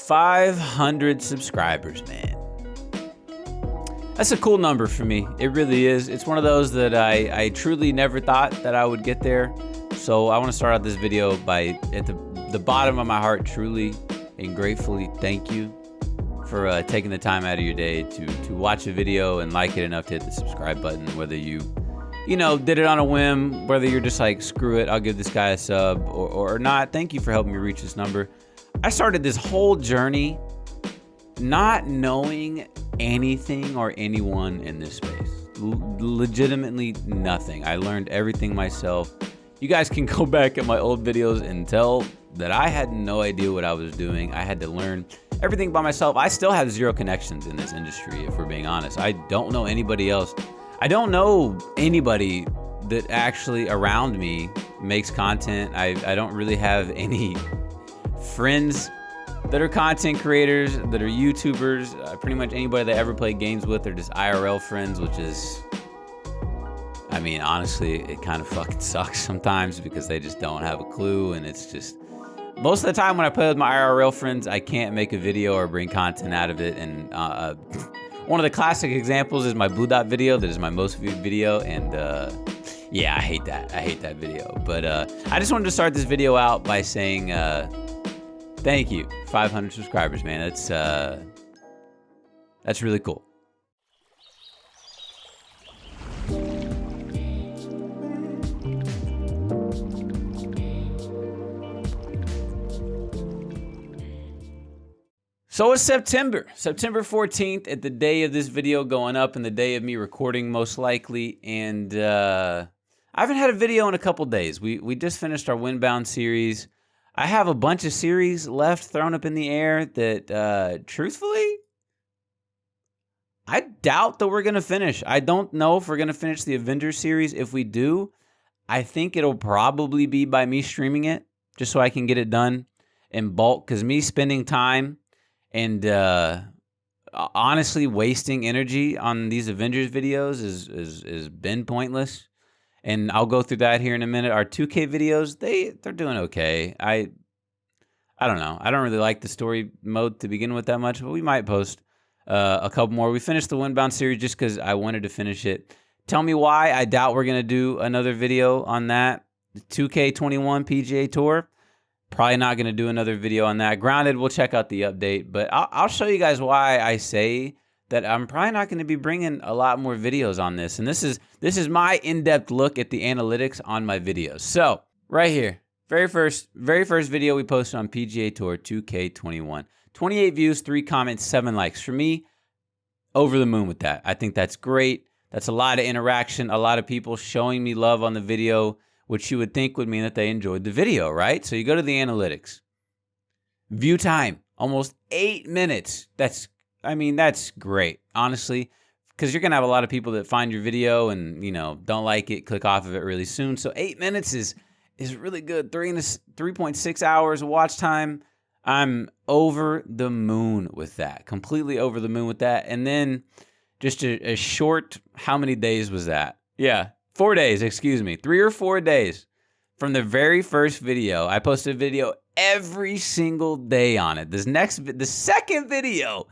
500 subscribers, man. That's a cool number for me. It really is. It's one of those that I truly never thought that I would get there. So I want to start out this video by, at the bottom of my heart, truly and gratefully thank you for taking the time out of your day to watch a video and like it enough to hit the subscribe button, whether you did it on a whim, whether you're just like, screw it, I'll give this guy a sub or not. Thank you for helping me reach this number. I started this whole journey not knowing anything or anyone in this space. Legitimately nothing. I learned everything myself. You guys can go back at my old videos and tell that I had no idea what I was doing. I had to learn everything by myself. I still have zero connections in this industry, if we're being honest. I don't know anybody else. I don't know anybody that actually around me makes content. I don't really have any friends that are content creators, that are YouTubers. Pretty much anybody that I ever played games with are just IRL friends, which is, I mean, honestly, it kind of fucking sucks sometimes because they just don't have a clue. And it's just, most of the time when I play with my IRL friends, I can't make a video or bring content out of it. And one of the classic examples is my Blue Dot video. That is my most viewed video. And yeah, I hate that. I hate that video. But I just wanted to start this video out by saying thank you. 500 subscribers, man. That's really cool. So it's September 14th, at the day of this video going up and the day of me recording most likely. And I haven't had a video in a couple days. We just finished our Windbound series. I have a bunch of series left thrown up in the air that, truthfully, I doubt that we're going to finish. I don't know if we're going to finish the Avengers series. If we do, I think it'll probably be by me streaming it just so I can get it done in bulk. Because me spending time and honestly wasting energy on these Avengers videos is been pointless. And I'll go through that here in a minute. Our 2K videos, they're doing okay. I don't know. I don't really like the story mode to begin with that much, but we might post a couple more. We finished the Windbound series just because I wanted to finish it. Tell me why. I doubt we're going to do another video on that. The 2K21 PGA Tour, probably not going to do another video on that. Grounded, we'll check out the update. But I'll show you guys why I say that I'm probably not going to be bringing a lot more videos on this. And this is my in-depth look at the analytics on my videos. So right here, very first video we posted on PGA Tour 2K21. 28 views, 3 comments, 7 likes. For me, over the moon with that. I think that's great. That's a lot of interaction, a lot of people showing me love on the video, which you would think would mean that they enjoyed the video, right? So you go to the analytics. View time, almost 8 minutes. That's great, honestly, because you're going to have a lot of people that find your video and, don't like it, click off of it really soon. So 8 minutes is really good. 3.6 hours of watch time. I'm over the moon with that, completely over the moon with that. And then just a short, how many days was that? Yeah, 4 days, excuse me, 3 or 4 days from the very first video. I posted a video every single day on it. The second video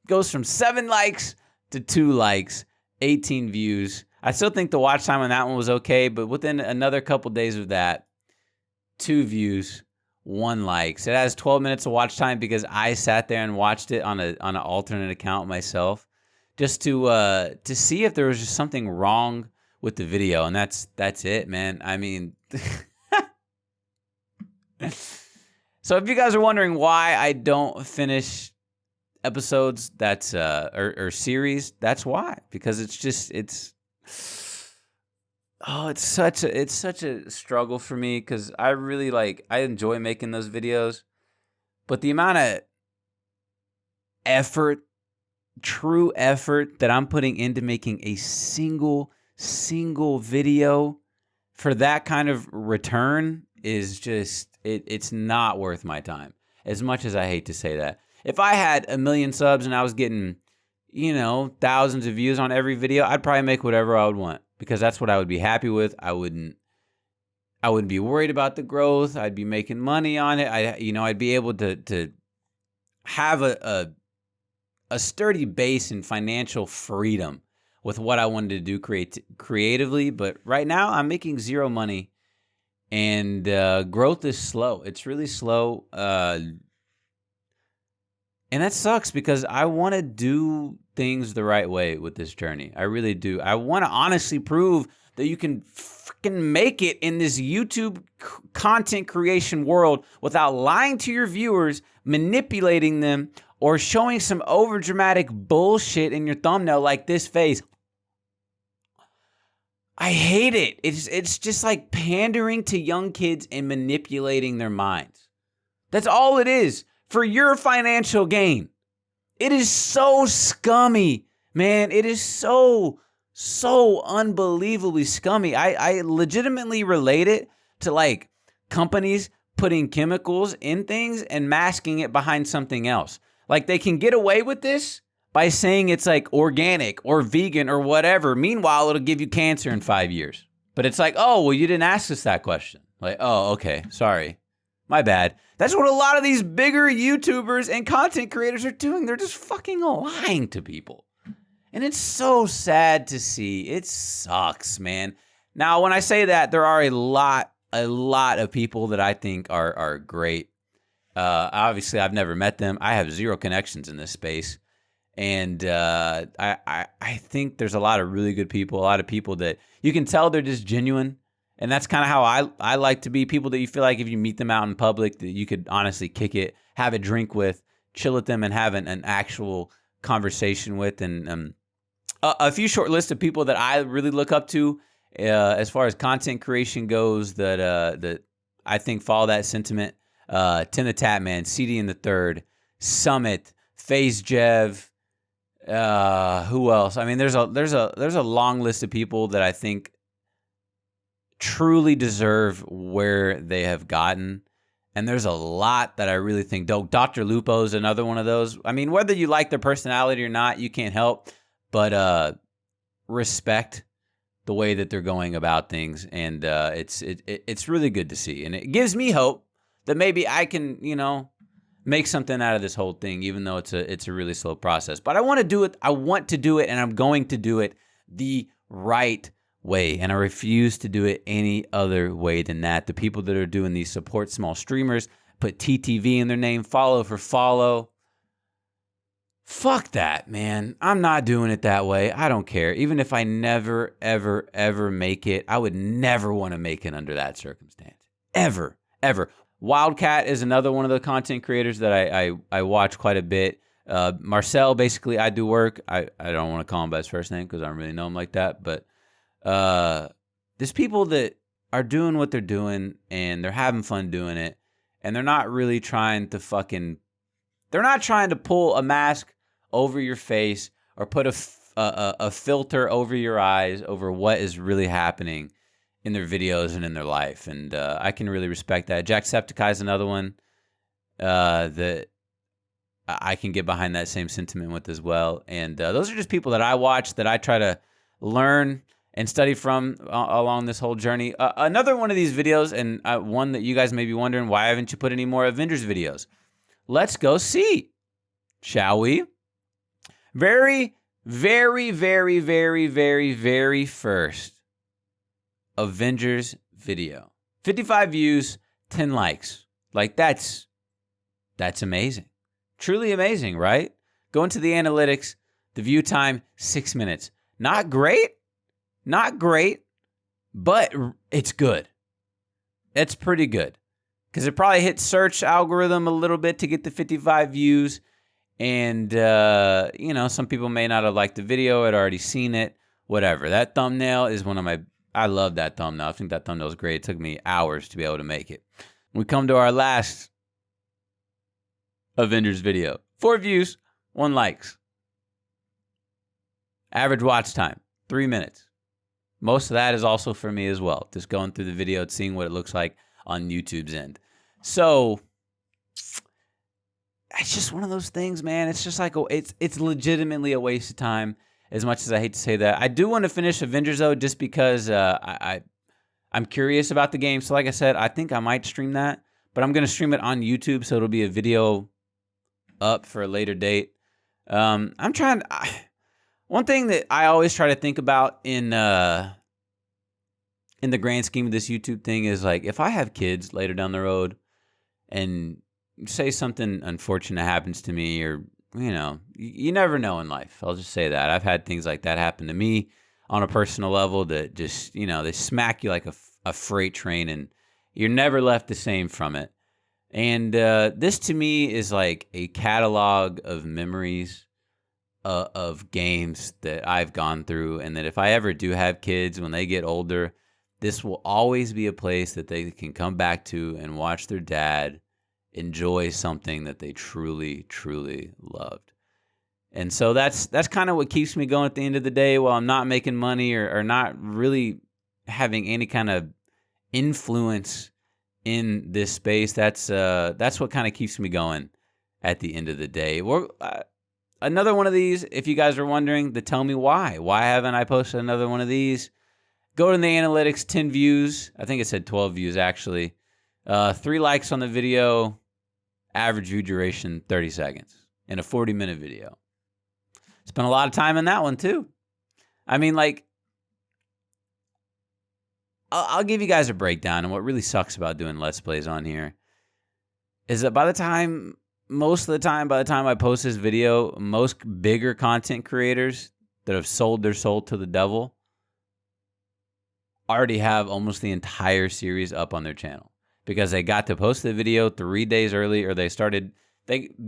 goes from 7 likes to 2 likes, 18 views. I still think the watch time on that one was okay, but within another couple days of that, 2 views, 1 like. So it has 12 minutes of watch time because I sat there and watched it on an alternate account myself, just to see if there was just something wrong with the video, and that's it, man. I mean, so if you guys are wondering why I don't finish episodes, that's or series, that's why, because it's such a struggle for me, because I really I enjoy making those videos, but the amount of effort, true effort that I'm putting into making a single video for that kind of return is just, it's not worth my time, as much as I hate to say that. If I had 1 million subs and I was getting, thousands of views on every video, I'd probably make whatever I would want, because that's what I would be happy with. I wouldn't be worried about the growth. I'd be making money on it. I'd be able to have a sturdy base in financial freedom with what I wanted to do creatively. But right now I'm making zero money, and growth is slow. It's really slow. And that sucks because I want to do things the right way with this journey. I really do. I want to honestly prove that you can freaking make it in this YouTube content creation world without lying to your viewers, manipulating them, or showing some overdramatic bullshit in your thumbnail like this face. I hate it. It's just like pandering to young kids and manipulating their minds. That's all it is for your financial gain. It is so scummy, man. It is so unbelievably scummy. I legitimately relate it to like companies putting chemicals in things and masking it behind something else. Like they can get away with this by saying it's like organic or vegan or whatever. Meanwhile, it'll give you cancer in 5 years. But it's like, oh, well, you didn't ask us that question. Like, oh, okay, sorry. My bad. That's what a lot of these bigger YouTubers and content creators are doing. They're just fucking lying to people. And it's so sad to see. It sucks, man. Now, when I say that, there are a lot of people that I think are great. Obviously, I've never met them. I have zero connections in this space. And I think there's a lot of really good people, a lot of people that you can tell they're just genuine. And that's kind of how I like to be, people that you feel like if you meet them out in public that you could honestly kick it, have a drink with, chill with them, and have an actual conversation with. And a few short lists of people that I really look up to as far as content creation goes that I think follow that sentiment. Tim the Tatman, CD in the Third, Summit, FaZe Jev. Who else? I mean, there's a long list of people that I think truly deserve where they have gotten. And there's a lot that I really think, Dr. Lupo is another one of those. I mean, whether you like their personality or not, you can't help but respect the way that they're going about things. And it's really good to see. And it gives me hope that maybe I can, make something out of this whole thing, even though it's a really slow process. But I want to do it. I want to do it, and I'm going to do it the right way. And I refuse to do it any other way than that. The people that are doing these support small streamers, put TTV in their name, follow for follow. Fuck that, man. I'm not doing it that way. I don't care. Even if I never, ever, ever make it, I would never want to make it under that circumstance. Ever, ever. Wildcat is another one of the content creators that I watch quite a bit. Marcel, basically, I do work. I don't want to call him by his first name because I don't really know him like that. But there's people that are doing what they're doing and they're having fun doing it. And they're not really trying to they're not trying to pull a mask over your face or put a filter over your eyes over what is really happening in their videos and in their life. And I can really respect that. Jacksepticeye is another one that I can get behind that same sentiment with as well. And those are just people that I watch, that I try to learn and study from along this whole journey. Another one of these videos, and one that you guys may be wondering, why haven't you put any more Avengers videos? Let's go see, shall we? Very, very, very, very, very, very first Avengers video. 55 views, 10 likes. Like that's amazing. Truly amazing, right? Go into the analytics, the view time, 6 minutes. Not great, but it's good. It's pretty good. Because it probably hit search algorithm a little bit to get the 55 views. And, some people may not have liked the video, had already seen it, whatever. That thumbnail is I love that thumbnail. I think that thumbnail is great. It took me hours to be able to make it. We come to our last Avengers video. 4 views, 1 likes. Average watch time, 3 minutes. Most of that is also for me as well. Just going through the video and seeing what it looks like on YouTube's end. So it's just one of those things, man. It's just like, it's legitimately a waste of time. As much as I hate to say that. I do want to finish Avengers, though, just because I'm curious about the game. So like I said, I think I might stream that. But I'm going to stream it on YouTube, so it'll be a video up for a later date. I'm trying. One thing that I always try to think about in the grand scheme of this YouTube thing is like, if I have kids later down the road, and say something unfortunate happens to me, or you never know in life. I'll just say that I've had things like that happen to me on a personal level that just they smack you like a freight train, and you're never left the same from it. And this to me is like a catalog of memories of games that I've gone through, and that if I ever do have kids when they get older, this will always be a place that they can come back to and watch their dad enjoy something that they truly, truly loved. And so that's kind of what keeps me going at the end of the day while I'm not making money or not really having any kind of influence in this space. That's what kind of keeps me going at the end of the day. Another one of these, if you guys are wondering, tell me why. Why haven't I posted another one of these? Go to the analytics, 10 views. I think it said 12 views, actually. 3 likes on the video, average view duration, 30 seconds in a 40-minute video. Spent a lot of time in that one, too. I mean, like, I'll give you guys a breakdown. And what really sucks about doing Let's Plays on here is that most of the time, by the time I post this video, most bigger content creators that have sold their soul to the devil already have almost the entire series up on their channel, because they got to post the video 3 days early, or they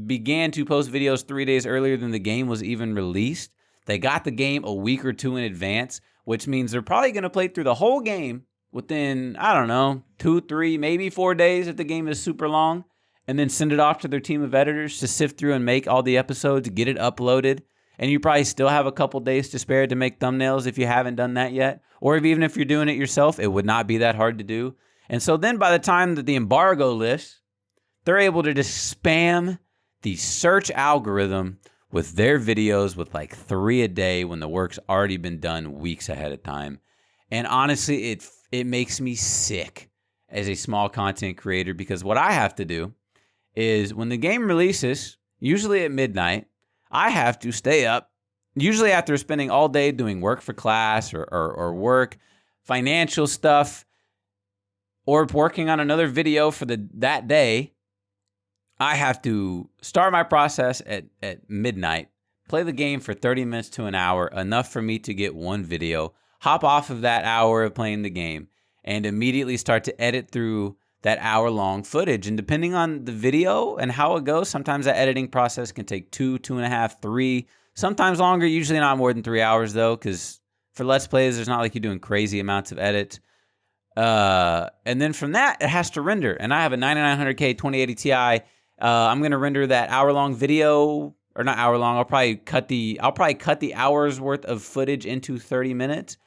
began to post videos 3 days earlier than the game was even released. They got the game a week or two in advance, which means they're probably going to play through the whole game within, I don't know, 2, 3, maybe 4 days if the game is super long, and then send it off to their team of editors to sift through and make all the episodes, get it uploaded. And you probably still have a couple days to spare to make thumbnails if you haven't done that yet. Or even if you're doing it yourself, it would not be that hard to do. And so then by the time that the embargo lifts, they're able to just spam the search algorithm with their videos with like 3 a day when the work's already been done weeks ahead of time. And honestly, it makes me sick as a small content creator, because what I have to do is when the game releases, usually at midnight, I have to stay up, usually after spending all day doing work for class or work, financial stuff, or working on another video for that day. I have to start my process at midnight, play the game for 30 minutes to an hour, enough for me to get one video, hop off of that hour of playing the game, and immediately start to edit through that hour-long footage. And depending on the video and how it goes, sometimes that editing process can take 2, 2.5, 3, sometimes longer, usually not more than 3 hours, though, because for Let's Plays, there's not like you're doing crazy amounts of edits. And then from that, it has to render. And I have a 9900K 2080 Ti. I'm going to render that hour-long video, or not hour-long, I'll probably cut the hour's worth of footage into 30 minutes.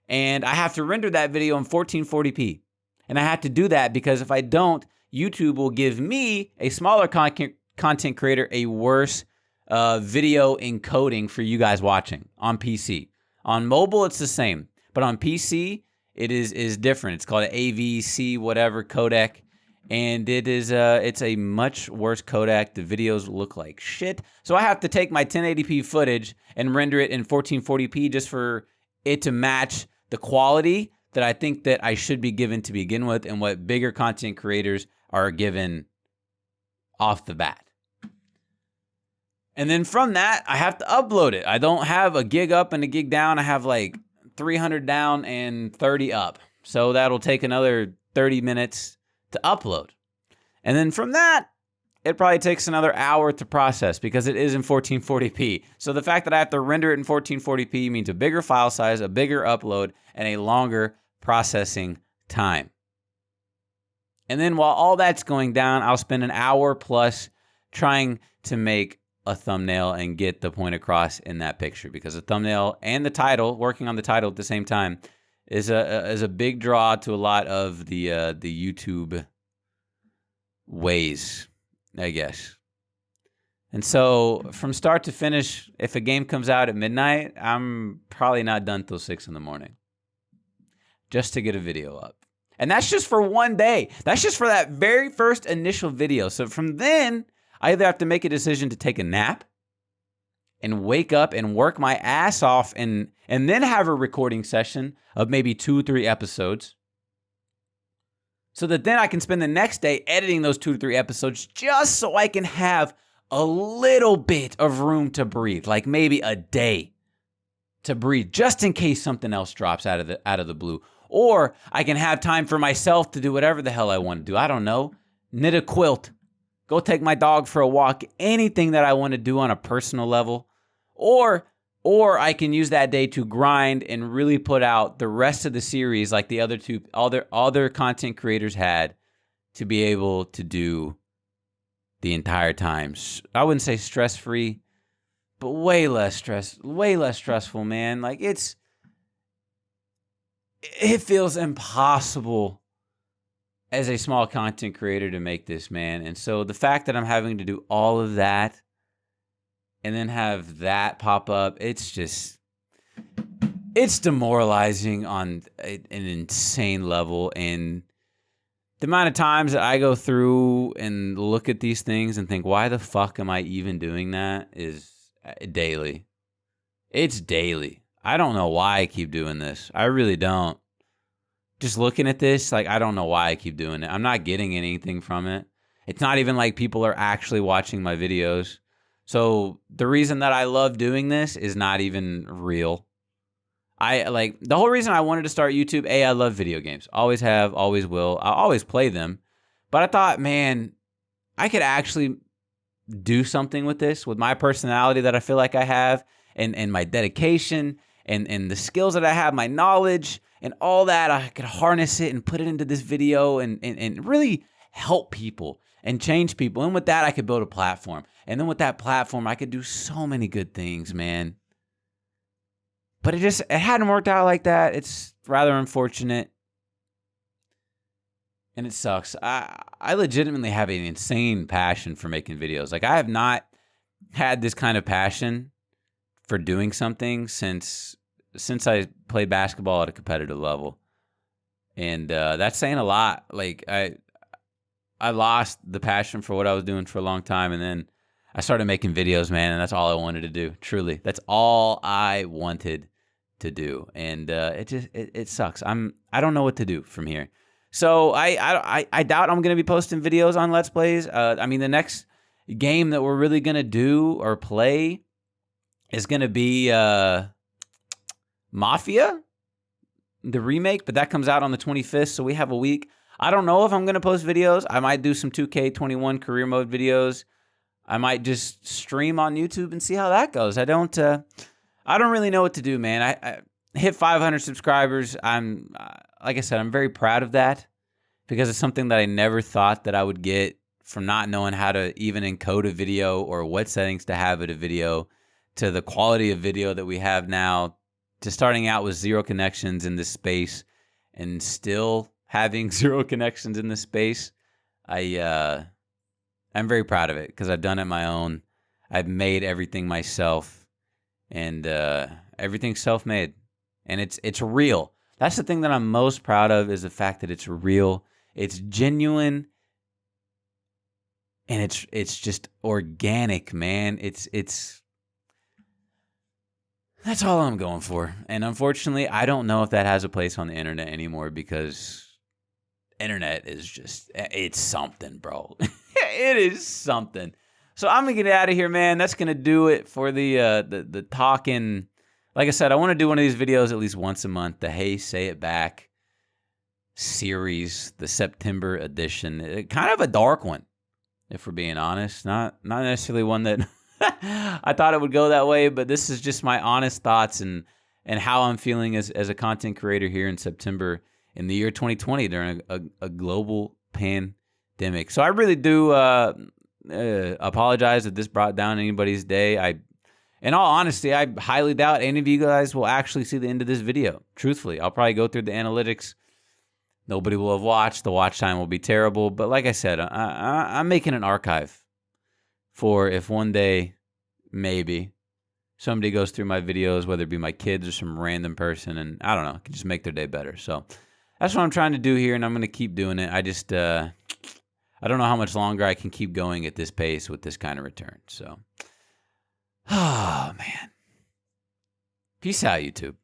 And I have to render that video in 1440p. And I have to do that because if I don't, YouTube will give me, a smaller content creator, a worse video encoding for you guys watching on PC. On mobile, it's the same. But on PC, it is different. It's called an AVC whatever codec. And it's a much worse codec. The videos look like shit. So I have to take my 1080p footage and render it in 1440p just for it to match the quality that I think that I should be given to begin with, and what bigger content creators are given off the bat. And then from that, I have to upload it. I don't have a gig up and a gig down. I have like 300 down and 30 up. So that'll take another 30 minutes to upload. And then from that, it probably takes another hour to process because it is in 1440p. So the fact that I have to render it in 1440p means a bigger file size, a bigger upload, and a longer processing time. And then while all that's going down, I'll spend an hour plus trying to make a thumbnail and get the point across in that picture, because the thumbnail and the title, working on the title at the same time, is a big draw to a lot of the YouTube ways, I guess. And so from start to finish, if a game comes out at midnight, I'm probably not done till 6 in the morning just to get a video up. And that's just for one day. That's just for that very first initial video. So from then, I either have to make a decision to take a nap and wake up and work my ass off and then have a recording session of maybe 2-3 episodes, so that then I can spend the next day editing those 2-3 episodes just so I can have a little bit of room to breathe, like maybe a day to breathe, just in case something else drops out of the blue. Or I can have time for myself to do whatever the hell I want to do. I don't know, knit a quilt, go take my dog for a walk, anything that I want to do on a personal level. Or I can use that day to grind and really put out the rest of the series like the other content creators had, to be able to do the entire time. I wouldn't say stress-free, but way less stressful, man. Like it feels impossible as a small content creator to make this, man. And so the fact that I'm having to do all of that and then have that pop up, it's demoralizing on an insane level. And the amount of times that I go through and look at these things and think, why the fuck am I even doing that, is daily. It's daily. I don't know why I keep doing this. I really don't. Just looking at this, like, I don't know why I keep doing it. I'm not getting anything from it. It's not even like people are actually watching my videos. So the reason that I love doing this is not even real. The whole reason I wanted to start YouTube, I love video games. Always have, always will. I'll always play them. But I thought, man, I could actually do something with this, with my personality that I feel like I have, and my dedication, and the skills that I have, my knowledge, and all that. I could harness it and put it into this video and really help people and change people. And with that, I could build a platform. And then with that platform, I could do so many good things, man. But it hadn't worked out like that. It's rather unfortunate. And it sucks. I legitimately have an insane passion for making videos. Like, I have not had this kind of passion for doing something since I played basketball at a competitive level. And that's saying a lot. Like, I lost the passion for what I was doing for a long time, and then I started making videos, man, and that's all I wanted to do. Truly, that's all I wanted to do, and it sucks. I don't know what to do from here. So I doubt I'm gonna be posting videos on Let's Plays. I mean, the next game that we're really gonna do or play is gonna be Mafia, the remake, but that comes out on the 25th, so we have a week. I don't know if I'm going to post videos. I might do some 2K21 career mode videos. I might just stream on YouTube and see how that goes. I don't really know what to do, man. I hit 500 subscribers. Like I said, I'm very proud of that, because it's something that I never thought that I would get, from not knowing how to even encode a video or what settings to have in a video, to the quality of video that we have now, to starting out with 0 connections in this space and still having 0 connections in this space. I'm very proud of it, because I've done it my own. I've made everything myself, and everything's self-made, and it's real. That's the thing that I'm most proud of, is the fact that it's real, it's genuine, and it's just organic, man. That's all I'm going for. And unfortunately, I don't know if that has a place on the internet anymore, because internet is just, it's something, bro. It is something. So I'm going to get out of here, man. That's going to do it for the talking. Like I said, I want to do one of these videos at least once a month, the Hey, Say It Back series, the September edition. Kind of a dark one, if we're being honest. Not necessarily one that I thought it would go that way, but this is just my honest thoughts and how I'm feeling as a content creator here in September in the year 2020 during a global pandemic. So I really do apologize if this brought down anybody's day. In all honesty, I highly doubt any of you guys will actually see the end of this video. Truthfully, I'll probably go through the analytics. Nobody will have watched. The watch time will be terrible. But like I said, I'm making an archive for if one day, maybe, somebody goes through my videos, whether it be my kids or some random person, and I don't know, can just make their day better. So that's what I'm trying to do here, and I'm going to keep doing it. I I don't know how much longer I can keep going at this pace with this kind of return. So, oh, man. Peace out, YouTube.